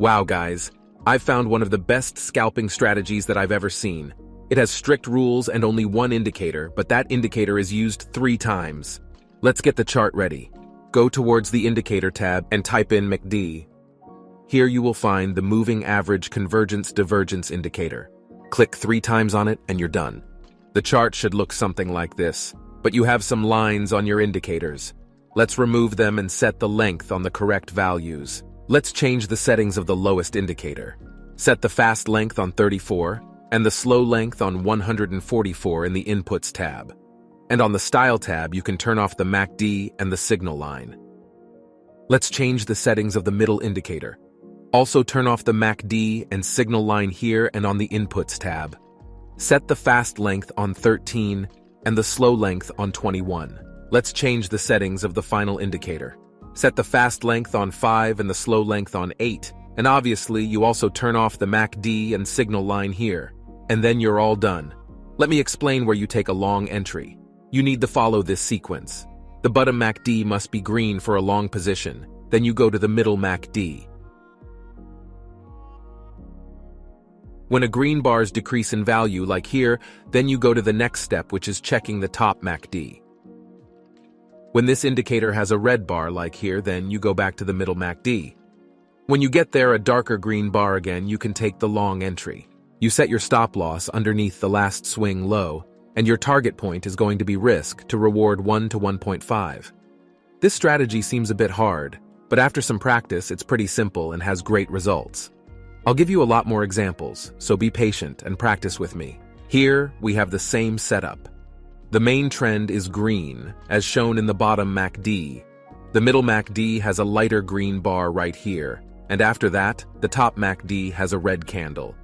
Wow guys, I've found one of the best scalping strategies that I've ever seen. It has strict rules and only one indicator, but that indicator is used 3 times. Let's get the chart ready. Go towards the indicator tab and type in MACD. Here you will find the moving average convergence divergence indicator. Click 3 times on it and you're done. The chart should look something like this, but you have some lines on your indicators. Let's remove them and set the length on the correct values. Let's change the settings of the lowest indicator. Set the fast length on 34 and the slow length on 144 in the Inputs tab. And on the Style tab, you can turn off the MACD and the signal line. Let's change the settings of the middle indicator. Also turn off the MACD and signal line here and on the Inputs tab. Set the fast length on 13 and the slow length on 21. Let's change the settings of the final indicator. Set the fast length on 5 and the slow length on 8. And obviously, you also turn off the MACD and signal line here. And then you're all done. Let me explain where you take a long entry. You need to follow this sequence. The bottom MACD must be green for a long position. Then you go to the middle MACD. When a green bars decrease in value, like here, then you go to the next step, which is checking the top MACD. When this indicator has a red bar, like here, then you go back to the middle MACD. When you get there, a darker green bar again, you can take the long entry. You set your stop loss underneath the last swing low, and your target point is going to be risk to reward 1 to 1.5. This strategy seems a bit hard, but after some practice, it's pretty simple and has great results. I'll give you a lot more examples, so be patient and practice with me. Here, we have the same setup. The main trend is green, as shown in the bottom MACD. The middle MACD has a lighter green bar right here, and after that, the top MACD has a red candle.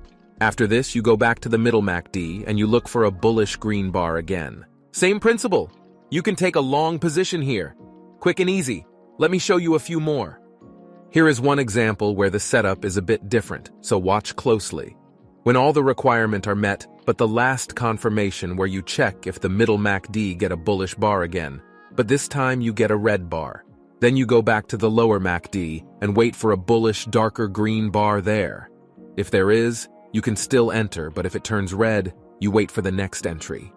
After this, you go back to the middle MACD and you look for a bullish green bar again. Same principle. You can take a long position here. Quick and easy. Let me show you a few more. Here is one example where the setup is a bit different, so watch closely. When all the requirements are met, but the last confirmation where you check if the middle MACD get a bullish bar again, but this time you get a red bar. Then you go back to the lower MACD and wait for a bullish darker green bar there. If there is, you can still enter, but if it turns red, you wait for the next entry.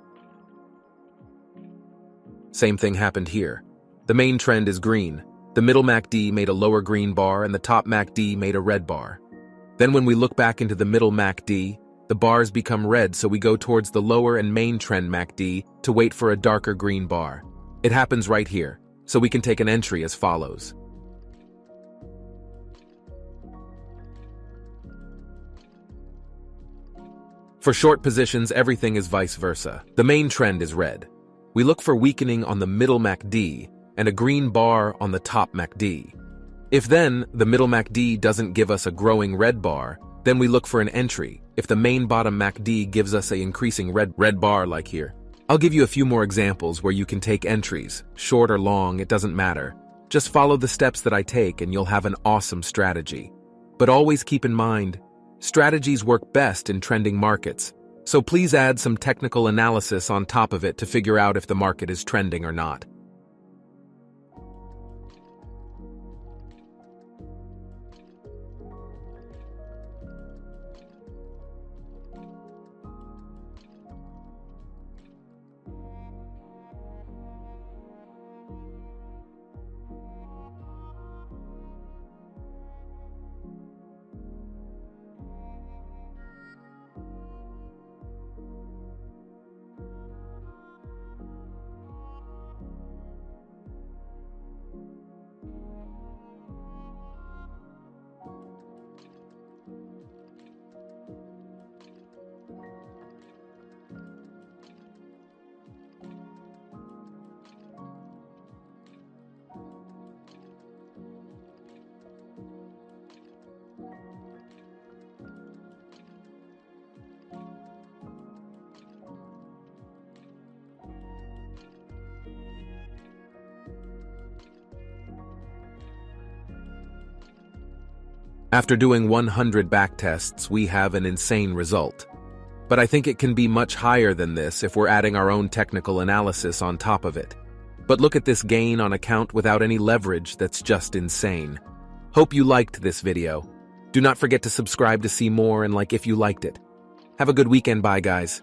Same thing happened here. The main trend is green. The middle MACD made a lower green bar and the top MACD made a red bar. Then when we look back into the middle MACD, the bars become red, so we go towards the lower and main trend MACD to wait for a darker green bar. It happens right here, so we can take an entry as follows. For short positions, everything is vice versa. The main trend is red. We look for weakening on the middle MACD and a green bar on the top MACD. If then the middle MACD doesn't give us a growing red bar, then we look for an entry if the main bottom MACD gives us an increasing red bar like here. I'll give you a few more examples where you can take entries, short or long, it doesn't matter. Just follow the steps that I take and you'll have an awesome strategy. But always keep in mind, strategies work best in trending markets, so please add some technical analysis on top of it to figure out if the market is trending or not. After doing 100 backtests, we have an insane result. But I think it can be much higher than this if we're adding our own technical analysis on top of it. But look at this gain on account without any leverage, that's just insane. Hope you liked this video. Do not forget to subscribe to see more and like if you liked it. Have a good weekend, bye guys.